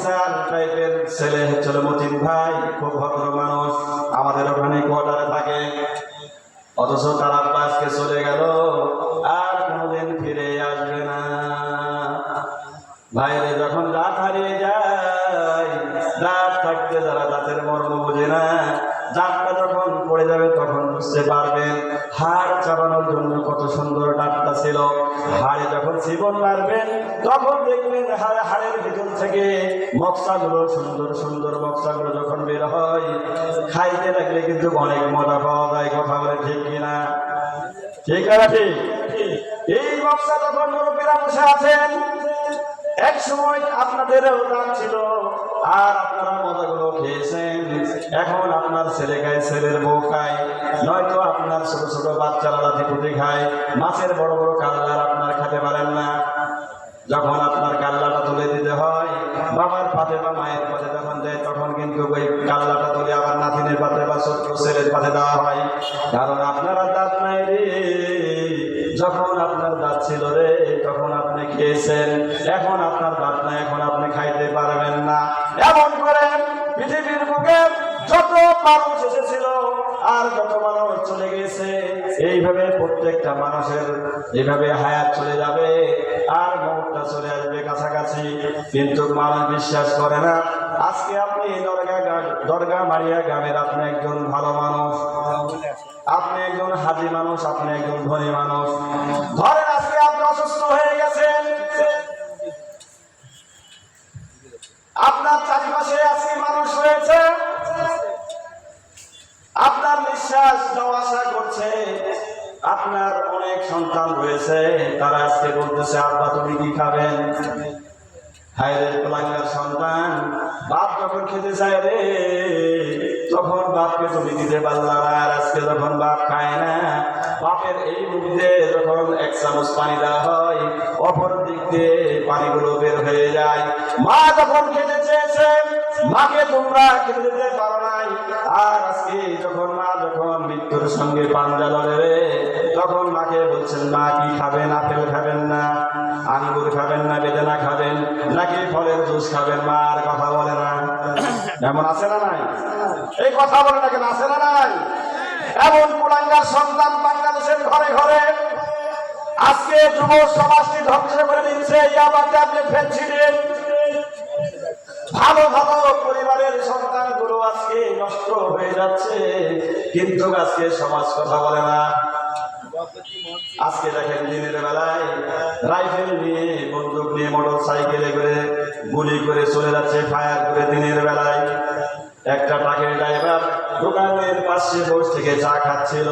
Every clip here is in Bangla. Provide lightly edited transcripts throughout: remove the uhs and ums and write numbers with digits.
অফিসার টাইপের ছেলে হচ্ছিল মতিন ভাই, খুব ভদ্র মানুষ, আমাদের ওখানে কোয়ার্টারে থাকে। অথচ তার আব্বা আজকে চলে গেল, আর কোনোদিন ফিরে আসবে না। ভাইরে যখন দাঁত হারিয়ে যায়, দাঁত থাকতে যারা দাঁতের মর্ম বোঝে না, দাঁতটা যখন পড়ে যাবে তখন বুঝতে পারবেন হাড় চাবানোর জন্য কত সুন্দর দাঁতটা ছিল। হাড়ে যখন জীবন মারবেন তখন দেখবেন হাড়ের ভিতর থেকে মক্সাগুলো, সুন্দর সুন্দর মক্সাগুলো যখন বের হয়, খাইতে লাগলে কিন্তু অনেক মজা পাওয়া যায়। কথা বলে ঠিক কিনা? ঠিক আছে, ঠিক। এই মক্সা যখন মুরব্বীরা বসে আছেন, এক সময় আপনাদেরও দাঁত ছিল আর আপনারা মজাগুলো খেয়েছেন। এখন আপনার ছেলে খায়, ছেলের বউ খায়, নয়তো আপনার ছোট ছোট বাচ্চারা লাঠিপুটি খায়। মাছের বড় বড় কাল্লার আপনার খেতে পারেন না। যখন আপনার কাল্লাটা তুলে দিতে হয় বাবার পাতে বা মায়ের পাতে যখন দেয়, তখন কিন্তু ওই কাল্লাটা তুলে আবার নাতিনের পাতে বা ছোট্ট ছেলের পাতে দেওয়া হয়। কারণ আপনারা দাঁত নাই রে। যখন আপনার দাঁত ছিল রে তখন আপনি খেয়েছেন, এখন আপনার দাঁত নাই, এখন আপনি খাইতে পারবেন না। এমন করে পৃথিবীর বুকে যত মানুষ এসেছিল আর যত মানুষ চলে গেছে, এইভাবে প্রত্যেকটা মানুষের এইভাবে হায়াত চলে যাবে আর মৌতটা চলে আসবে কাছাকাছি। কিন্তু মানুষ বিশ্বাস করে না। আজকে আপনি দরগা মারিয়া গ্রামের আপনি একজন ভালো মানুষ, আপনি একজন হাজি মানুষ, আপনি একজন ধনী মানুষ। ধরেন আজকে আপনি অসুস্থ হয়ে গেছেন, আপনার চারিপাশে আজকে মানুষ রয়েছে, আপনার নিঃশ্বাস যাওয়া আসা করছে, আপনার অনেক সন্তান রয়েছে, তারা আজকে বলতেছে আব্বা তুমি কি খাবেন? হায়রে কুলাঙ্গার সন্তান, বাপ যখন খেতে চায় রে তখন বাপকে তুমি দিতে পারলা না। আর আজকে যখন বাপ খায় না, বাপের এই মুখ দিয়ে যখন এক চামচ পানি দেওয়া হয়, অপর দিক দিয়ে পানিগুলো বের হয়ে যায়। মা যখন খেতে চেয়েছে, মাকে তোমরা খেতে দিতে পারো নাই। আর আজকে যখন মা যখন মৃত্যুর সঙ্গে পাঞ্জা লড়ে রে, তখন মাকে বলছেন মা কি খাবেন? আপেল খাবেন না, আঙ্গুর খাবেন না, বেদানা খাবেন নাকি ফলের জুস খাবেন? মা আর কথা বলে না। এমন আছে না নাই? এই কথা বলে না কেন? আছে না নাই? এমন কুলাঙ্গার সন্তান বাংলাদেশের ঘরে ঘরে আজকে যুব সমাজটি ধ্বংস করে দিচ্ছে। ভালো ভালো পরিবারের সন্তানগুলো আজকে নষ্ট হয়ে যাচ্ছে, কিন্তু আজকে সমাজ কথা বলে না। আজকে দেখেন দিনের বেলায় রাইফেল নিয়ে, বন্দুক নিয়ে, মোটর সাইকেলে করে গুলি করে চলে যাচ্ছে ফায়ার করে। দিনের বেলায় একটা ট্রাকের ড্রাইভার দোকানের পাশে বসে থেকে চা খাচ্ছিল,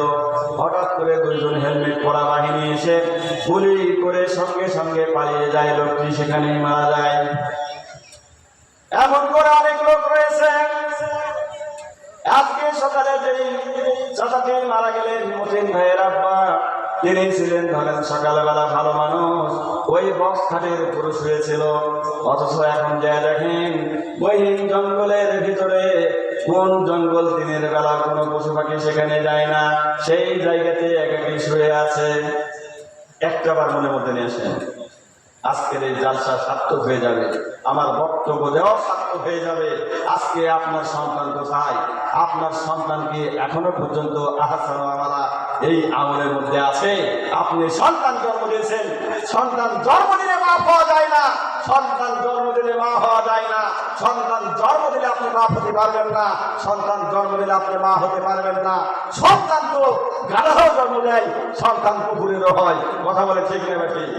হঠাৎ করে দুইজন হেলমেট পরা বাহিনী এসে গুলি করে সঙ্গে সঙ্গে পালিয়ে যায়, লোকটি সেখানেই মারা যায়। এমন করে অনেক লোক রয়েছে। আজকে সকালে যেই চাচাটি মারা গেলেন, মতিন ভাইয়ের আব্বা, তিনি ছিলেন ধরেন সকালবেলা ভালো মানুষ, ওই বক্স খাটের উপর শুয়েছিল। অথচ এখন যা দেখেন মহিম জঙ্গলের ভিতরে, কোন জঙ্গল দিনের বেলা কোনো পশু পাখি সেখানে যায় না, সেই জায়গাতে একাকি শুয়ে আছে। একটাবার মনে মধ্যে নিয়ে আসেন, আজকের এই জালসা সার্থক হয়ে যাবে, আমার বক্তব্য দেওয়া সার্থক হয়ে যাবে। আজকে আপনার সন্তান কোথায়? আপনার সন্তান কি এখনো পর্যন্ত আহসান আমারা এই আমলের মধ্যে আছে? আপনি সন্তান জন্ম দিয়েছেন, সন্তান জন্ম দিলে মা পাওয়া যায় না, সন্তান জন্ম দিলে মা হওয়া যায় না, সন্তান জন্ম দিলে আপনি মা হতে পারবেন না, সন্তান জন্ম দিলে আপনি মা হতে পারবেন না। সন্তান তো গাধাও জন্ম দেয়, সন্তান কুকুরেরও হয়। কথা বলে ঠিক না ঠিক?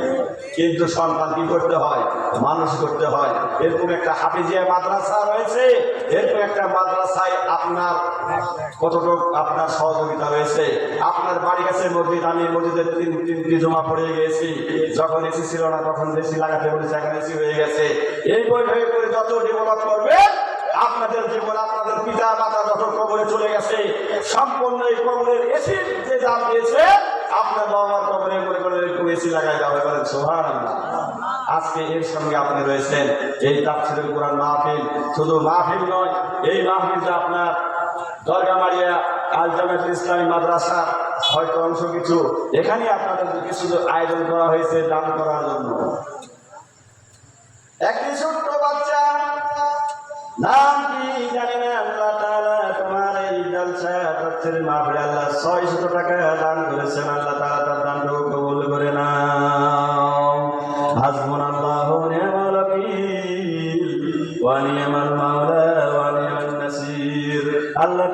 কিন্তু সন্তান কি করতে হয়? মানুষ করতে হয়। এরকম একটা হাফিজিয়া মাদ্রাসা রয়েছে, এরকম একটা মাদ্রাসায় আপনার কতটুকু আপনার সহযোগিতা রয়েছে? আপনার বাড়ি কাছে মসজিদ, আমি মসজিদের তিনটি জমা পড়ে গিয়েছি, যখন এসি ছিল না তখন বেশি লাগাতে বলেছে, এখন এসি হয়ে গেছে। এই বই হয়ে করে যত ডেভেলপ করবে আপনাদের জীবন, আপনাদের পিতা মাতা যত কবরে চলে গেছে, সম্পূর্ণ এই কবরের এসির যে দাম দিয়েছে, আপনার বাবা মার কবরে মনে করে একটু এসি লাগাই যাবে, বলেন সুবহানাল্লাহ। আজকে এর সঙ্গে আপনি রয়েছেন এই তাফসীরুল কুরআন মাহফিল। শুধু মাহফিল নয়, এই মাহফিলটা আপনার দরগা মারিয়া আল জামিয়াতুল ইসলামী মাদ্রাসা হয়তো অংশ কিছু, এখানে আপনাদের কিছু আয়োজন করা হয়েছে দান করার জন্য। একটি ছোট্ট বাচ্চা নাম কি জানি না। আল্লাহ তাআলা তোমার এই জলসা তাফসীর মাহফিলে আল্লাহ 600 টাকা দান করেছেন। আল্লাহ তাআলা তার দানটুকু কবুল করে নাও। হাসবুনাল্লাহু ওয়া নি'মাল ওয়াকিল ওয়া নি'মাল মাওলা ওয়া নি'মান নাসির। আল্লাহ